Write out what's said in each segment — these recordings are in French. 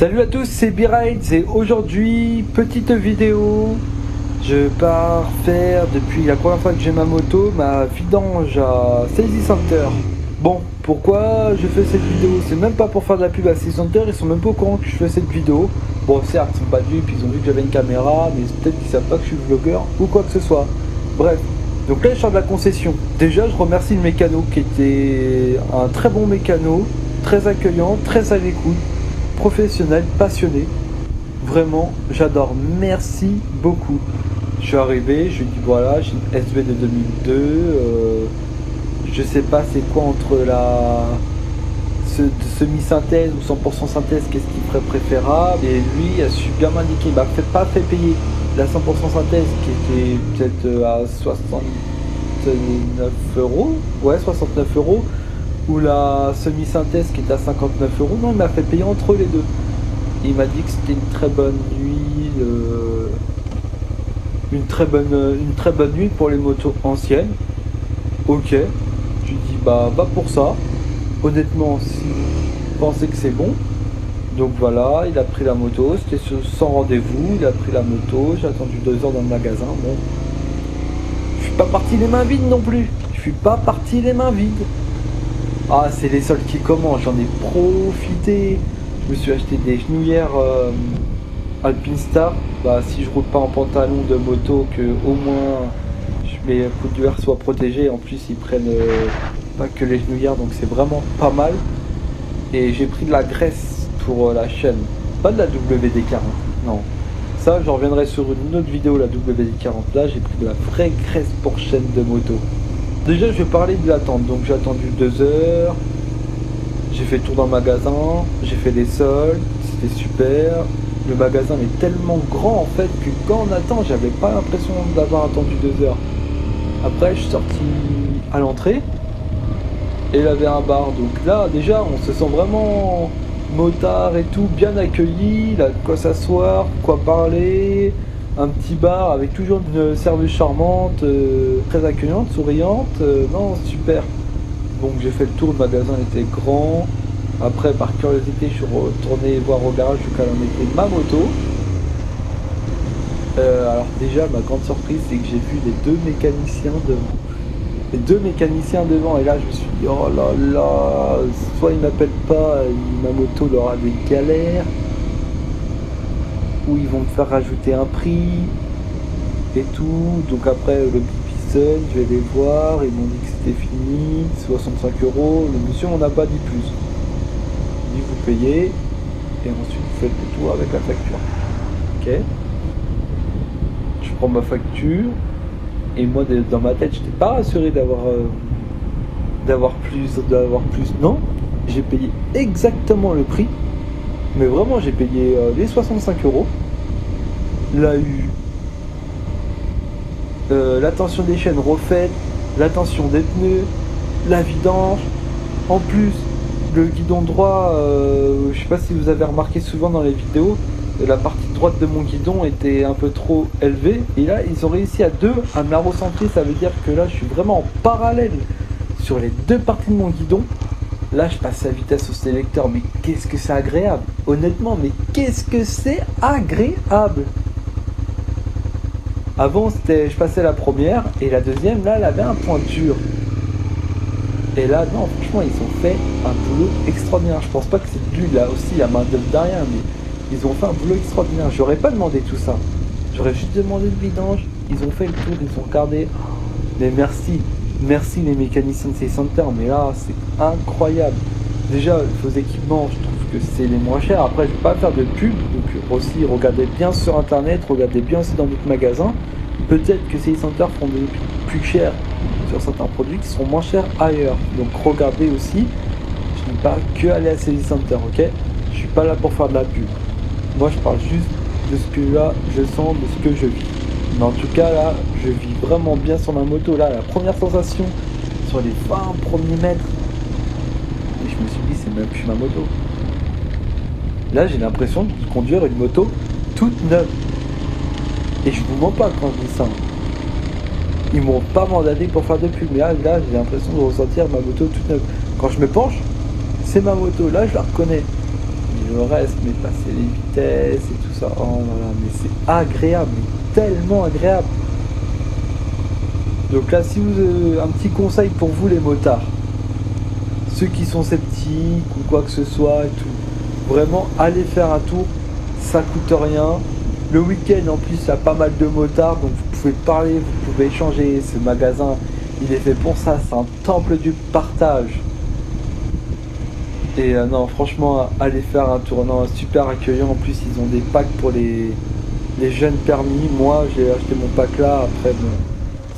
Salut à tous, c'est B-Rides et aujourd'hui, petite vidéo. Je pars faire depuis la première fois que j'ai ma moto, ma vidange à Saizy Center. Bon, pourquoi je fais cette vidéo? C'est même pas pour faire de la pub à Saizy Center, ils sont même pas au courant que je fais cette vidéo. Bon, certes, ils sont pas venus, puis ils ont vu que j'avais une caméra, mais peut-être qu'ils savent pas que je suis vlogueur ou quoi que ce soit. Bref, donc là je sors de la concession. Déjà, je remercie le mécano qui était un très bon mécano, très accueillant, très à l'écoute. Professionnel, passionné, vraiment j'adore, merci beaucoup. Je suis arrivé, je lui dis voilà, j'ai une SV de 2002, je sais pas c'est quoi entre la semi-synthèse ou 100% synthèse, qu'est-ce qu'il ferait préférable, et lui a su bien m'indiquer, il m'a pas fait payer la 100% synthèse qui était peut-être à 69 euros, ouais 69 euros, ou la semi-synthèse qui était à 59 euros. Non, il m'a fait payer entre les deux. Il m'a dit que c'était une très bonne huile, une très bonne huile pour les motos anciennes. Ok, je lui dis bah va pour ça. Honnêtement, si vous pensez que c'est bon, donc voilà, il a pris la moto, c'était sans rendez-vous, il a pris la moto, j'ai attendu 2 heures dans le magasin. Bon, je suis pas parti les mains vides non plus. Je suis pas parti les mains vides. Ah, c'est les soldes qui commencent, j'en ai profité. Je me suis acheté des genouillères Alpinstar. Bah, si je roule pas en pantalon de moto, que au moins mes coutures soient protégées. En plus, ils prennent pas que les genouillères, donc c'est vraiment pas mal. Et j'ai pris de la graisse pour la chaîne, pas de la WD-40, non. Ça, j'en reviendrai sur une autre vidéo, la WD-40. Là, j'ai pris de la vraie graisse pour chaîne de moto. Déjà, je vais parler de l'attente. Donc, j'ai attendu 2 heures. J'ai fait le tour dans le magasin. J'ai fait les soldes. C'était super. Le magasin est tellement grand en fait que quand on attend, j'avais pas l'impression d'avoir attendu 2 heures. Après, je suis sorti à l'entrée. Et il y avait un bar. Donc là, déjà, on se sent vraiment motard et tout, bien accueilli. Là, de quoi s'asseoir, quoi parler. Un petit bar avec toujours une serveuse charmante, très accueillante, souriante, non, super. Donc j'ai fait le tour, le magasin était grand. Après, par curiosité, je suis retourné voir au garage jusqu'à en était ma moto. Alors déjà, ma grande surprise, c'est que j'ai vu les 2 mécaniciens devant. Les 2 mécaniciens devant, et là je me suis dit, oh là là, soit ils m'appellent pas, ma moto leur a des galères, où ils vont me faire rajouter un prix et tout. Donc après le pipi sonne, je vais les voir, ils m'ont dit que c'était fini, 65 euros. Le monsieur on n'a pas dit plus. Il dit vous payez et ensuite vous faites le tour avec la facture. Ok. Je prends ma facture et moi dans ma tête j'étais pas rassuré d'avoir plus. Non, j'ai payé exactement le prix. Mais vraiment, j'ai payé les 65 euros. la tension des chaînes refaite, la tension des pneus, la vidange. En plus, le guidon droit, je sais pas si vous avez remarqué souvent dans les vidéos, la partie droite de mon guidon était un peu trop élevée. Et là, ils ont réussi à deux à me la recentrer. Ça veut dire que là, je suis vraiment en parallèle sur les deux parties de mon guidon. Là, je passe la vitesse au sélecteur. Mais qu'est-ce que c'est agréable! Honnêtement, mais qu'est-ce que c'est agréable! Avant, je passais la première et la deuxième, là, elle avait un point dur. Et là, non, franchement, ils ont fait un boulot extraordinaire. Je pense pas que c'est dû là aussi la main d'œuvre derrière, mais ils ont fait un boulot extraordinaire. J'aurais pas demandé tout ça. J'aurais juste demandé le vidange. Ils ont fait le tour, ils ont regardé. Mais merci les mécaniciens de C-Center. Mais là, c'est incroyable. Déjà, vos équipements, je trouve que c'est les moins chers. Après, je vais pas faire de pub. Donc aussi, regardez bien sur internet, regardez bien aussi dans d'autres magasins. Peut-être que C-Center font des plus chers sur certains produits qui seront moins chers ailleurs. Donc regardez aussi, je dis pas que aller à C-Center, ok? Je suis pas là pour faire de la pub. Moi je parle juste de ce que là je sens, de ce que je vis. Mais en tout cas là, je vis vraiment bien sur ma moto. Là, la première sensation sur les 20 premiers mètres, et je me suis dit c'est même plus ma moto. Là j'ai l'impression de conduire une moto toute neuve. Et je vous mens pas quand je dis ça. Ils m'ont pas mandaté pour faire de pub, mais là j'ai l'impression de ressentir ma moto toute neuve. Quand je me penche, c'est ma moto, là je la reconnais. Mais le reste, mais passer les vitesses et tout ça, oh là là, mais c'est agréable, mais tellement agréable. Donc là, si vous un petit conseil pour vous les motards, ceux qui sont sceptiques ou quoi que ce soit et tout, vraiment allez faire un tour, ça coûte rien. Le week-end en plus il y a pas mal de motards, donc vous pouvez parler, vous pouvez échanger. Ce magasin il est fait pour ça, c'est un temple du partage. Et non franchement allez faire un tour, non, super accueillant. En plus ils ont des packs pour les jeunes permis. Moi j'ai acheté mon pack là, après bon,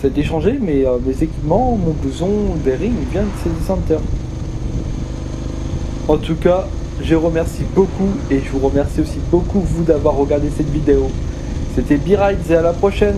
ça a été changé, mais mes équipements, mon blouson, le bearing, il vient de C-Center. En tout cas, je remercie beaucoup et je vous remercie aussi beaucoup vous d'avoir regardé cette vidéo. C'était B-Rides et à la prochaine.